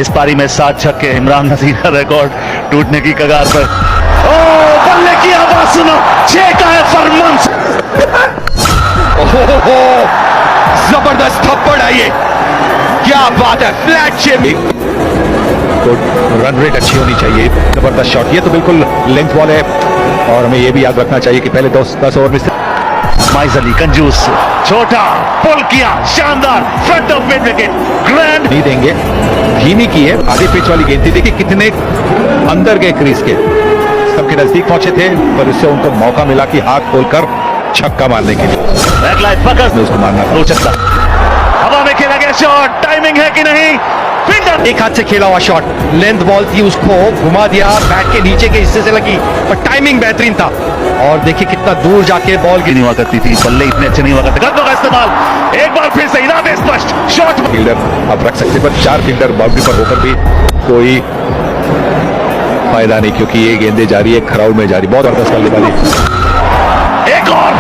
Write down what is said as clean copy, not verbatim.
इस पारी में 7 छक्के, इमरान नजीर का रिकॉर्ड टूटने की कगार पर। ओ बल्ले की आवाज सुनो, 6 का है फरमान। जबरदस्त थप्पड़ है ये, क्या बात है, फ्लैट शेप। तो रन रेट अच्छी होनी चाहिए। जबरदस्त शॉट, ये तो बिल्कुल लेंथ बॉल है और हमें ये भी याद रखना चाहिए कि पहले 10 ओवर में माइज अली कंजूस, छोटा पुल किया, शानदार front of mid wicket, grand नहीं देंगे। धीमी की है, आधे पिच वाली गेंद थी, देखिए कितने अंदर गए क्रीज के, सबके नजदीक पहुंचे थे, पर उससे उनको मौका मिला कि हाथ खोलकर छक्का मारने के लिए उसको मारना था। रोचक था, हवा में खेला गया शॉट, टाइमिंग है कि नहीं, फील्डर एक हाथ से खेला हुआ शॉट, लेंथ बॉल थी, उसको घुमा दिया, बैट के नीचे के हिस्से से लगी, पर टाइमिंग बेहतरीन था। और देखिए कितना दूर जाके बॉल नहीं हुआ करती थी, बल्ले इतने अच्छे नहीं हुआ करते। गद्दों का इस्तेमाल, एक बार फिर से इरादे स्पष्ट, शॉट। फील्डर आप रख सकते, पर 4 फील्डर बाउंड्री पर होकर भी कोई फायदा नहीं, क्योंकि ये गेंदें जा रही है, क्राउड में जा रही, बहुत जबरदस्त बल्लेबाजी। एक और